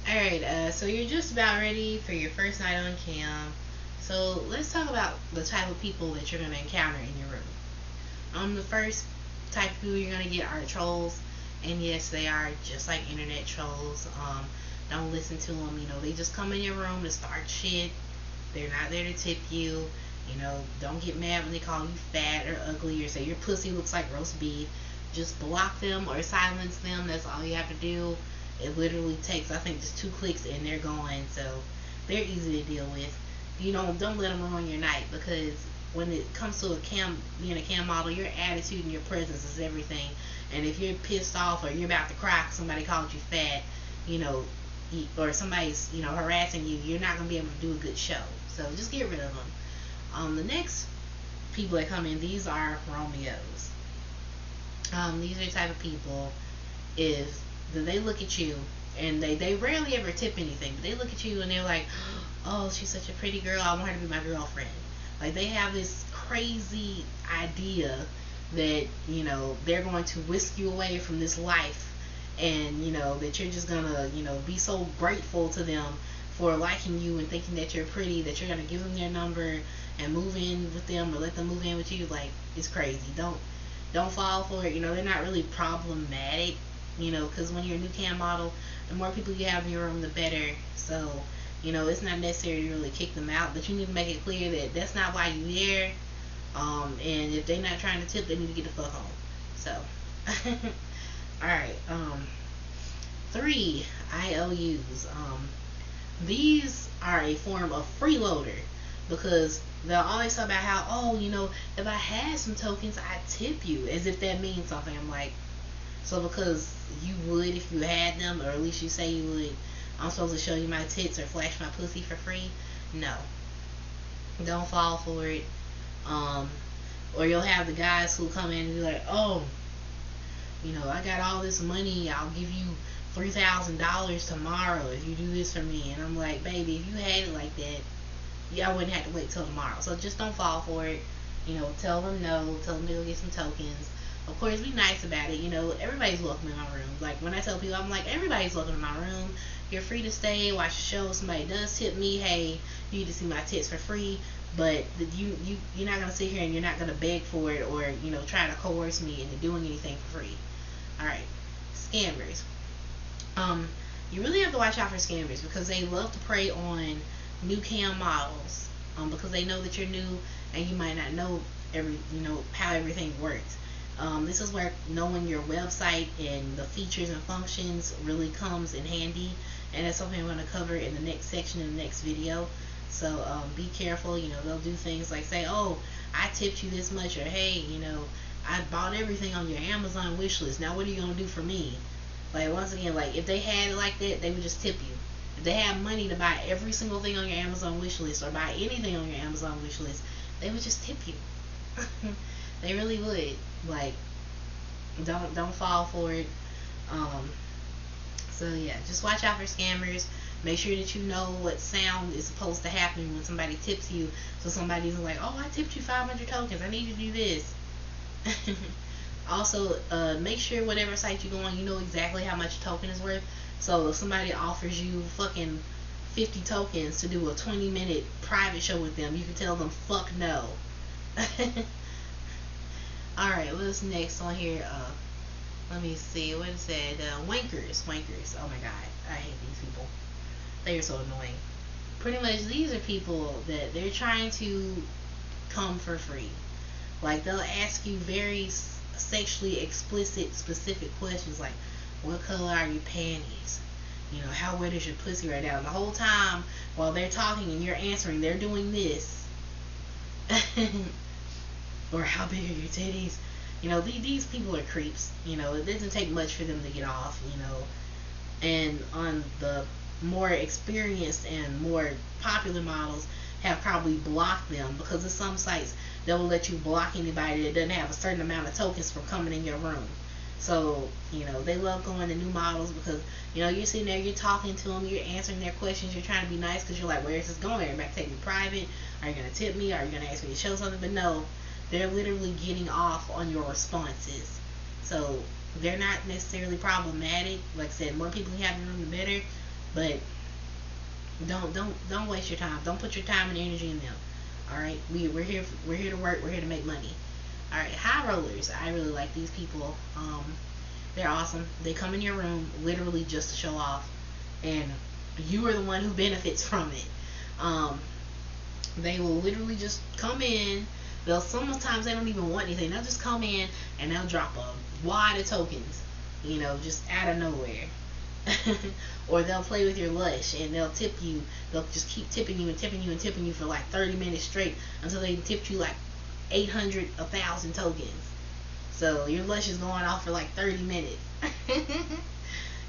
Alright, so you're just about ready for your first night on cam. So let's talk about the type of people that you're going to encounter in your room. The first type of people you're going to get are trolls. And yes, they are just like internet trolls. Don't listen to them. They just come in your room to start shit. They're not there to tip you. Don't get mad when they call you fat or ugly or say your pussy looks like roast beef. Just block them or silence them. That's all you have to do. It literally takes, I think, just 2 clicks and they're gone. So they're easy to deal with. Don't let them ruin your night, because when it comes to being a cam model, your attitude and your presence is everything. And if you're pissed off or you're about to cry because somebody called you fat, you know, or somebody's harassing you, you're not gonna be able to do a good show. So just get rid of them. The next people that come in, these are Romeos. These are the type of people is that they look at you and they rarely ever tip anything, but they look at you and they're like, oh, she's such a pretty girl, I want her to be my girlfriend. Like, they have this crazy idea that they're going to whisk you away from this life, and that you're just gonna be so grateful to them for liking you and thinking that you're pretty, that you're gonna give them their number and move in with them or let them move in with you. Like, it's crazy. Don't fall for it. They're not really problematic, because when you're a new cam model, the more people you have in your room, the better. So, it's not necessary to really kick them out, but you need to make it clear that that's not why you're there. And if they're not trying to tip, they need to get the fuck home. So, alright. 3 IOUs. These are a form of freeloader, because they'll always talk about how, if I had some tokens, I'd tip you, as if that means something. I'm like, so because you would if you had them, or at least you say you would, I'm supposed to show you my tits or flash my pussy for free? No. Don't fall for it. Or you'll have the guys who come in and be like, oh, I got all this money, I'll give you $3,000 tomorrow if you do this for me. And I'm like, baby, if you had it like that, I wouldn't have to wait till tomorrow. So just don't fall for it. Tell them no. Tell them to go get some tokens. Of course, be nice about it. Everybody's welcome in my room. Like, when I tell people, I'm like, everybody's welcome in my room. You're free to stay, watch the show. If somebody does tip me, hey, you need to see my tits for free. But you're not gonna sit here and you're not gonna beg for it, or try to coerce me into doing anything for free. All right, scammers. You really have to watch out for scammers, because they love to prey on new cam models, because they know that you're new and you might not know how everything works. This is where knowing your website and the features and functions really comes in handy, and that's something I'm going to cover in the next section in the next video. So be careful. They'll do things like say, oh, I tipped you this much, or hey, I bought everything on your Amazon wish list, now what are you going to do for me? Like, once again, like, if they had it like that, they would just tip you. If they had money to buy every single thing on your Amazon wish list, or buy anything on your Amazon wish list, they would just tip you. They really would. Like, don't fall for it. So yeah, just watch out for scammers. Make sure that you know what sound is supposed to happen when somebody tips you, so somebody's like, oh, I tipped you 500 tokens, I need you to do this. Also, make sure whatever site you go on, you know exactly how much a token is worth. So if somebody offers you fucking 50 tokens to do a 20-minute private show with them, you can tell them fuck no. Alright, what's next on here? Let me see, what is that? Wankers. Oh my god, I hate these people. They are so annoying. Pretty much, these are people that they're trying to come for free. Like, they'll ask you very sexually explicit, specific questions like, what color are your panties? How wet is your pussy right now? And the whole time, while they're talking and you're answering, they're doing this. Or how big are your titties? These people are creeps. It doesn't take much for them to get off, And on the more experienced and more popular models have probably blocked them, because of some sites that will let you block anybody that doesn't have a certain amount of tokens from coming in your room. So, they love going to new models, because, you're sitting there, you're talking to them, you're answering their questions, you're trying to be nice, because you're like, where is this going? Are you about to take me private? Are you going to tip me? Are you going to ask me to show something? But no, they're literally getting off on your responses. So, they're not necessarily problematic. Like I said, more people you have in the room, the better. But don't waste your time. Don't put your time and energy in them. All right, we're here to work. We're here to make money. All right, high rollers. I really like these people. They're awesome. They come in your room literally just to show off, and you are the one who benefits from it. Um, they will literally just come in. They'll sometimes they don't even want anything. They'll just come in and they'll drop a wad of tokens, just out of nowhere. Or they'll play with your lush and they'll tip you. They'll just keep tipping you and tipping you and tipping you for like 30 minutes straight until they tipped you like 800, 1,000 tokens. So your lush is going off for like 30 minutes.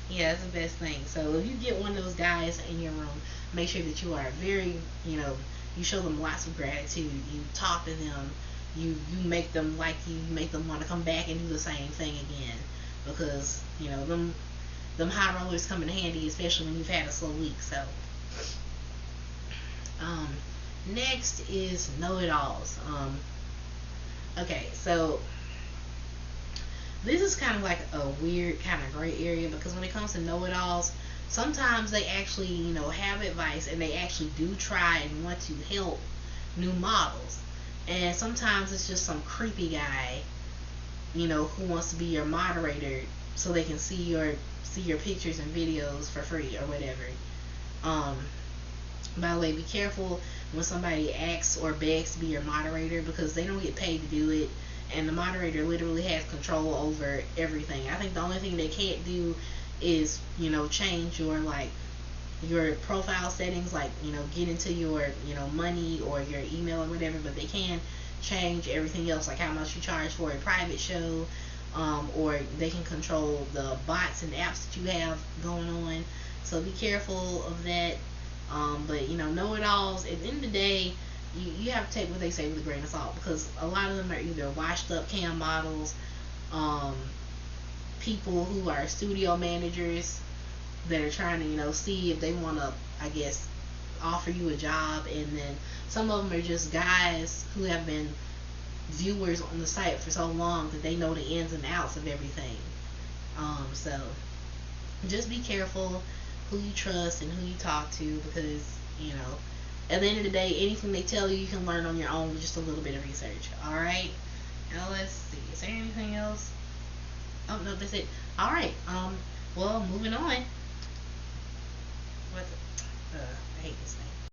Yeah, that's the best thing. So if you get one of those guys in your room, make sure that you are very, you show them lots of gratitude. You talk to them. You make them like you. You make them want to come back and do the same thing again, because them high rollers come in handy, especially when you've had a slow week. So, um, next is know-it-alls. Okay, so this is kind of like a weird kind of gray area, because when it comes to know-it-alls, sometimes they actually, have advice and they actually do try and want to help new models. And sometimes it's just some creepy guy, who wants to be your moderator so they can see your pictures and videos for free or whatever. Um, by the way, be careful when somebody asks or begs to be your moderator, because they don't get paid to do it, and the moderator literally has control over everything. I think the only thing they can't do is, change your profile settings, like, get into your, money or your email or whatever, but they can change everything else, like how much you charge for a private show, or they can control the bots and apps that you have going on. So be careful of that. But know-it-alls, at the end of the day, you have to take what they say with a grain of salt, because a lot of them are either washed up cam models, people who are studio managers that are trying to see if they want to, I guess, offer you a job, and then some of them are just guys who have been viewers on the site for so long that they know the ins and outs of everything. So just be careful who you trust and who you talk to, because at the end of the day, anything they tell you, you can learn on your own with just a little bit of research. All right. Now let's see. Is there anything else? Oh no, that's it. All right. Well, moving on. What? I hate this.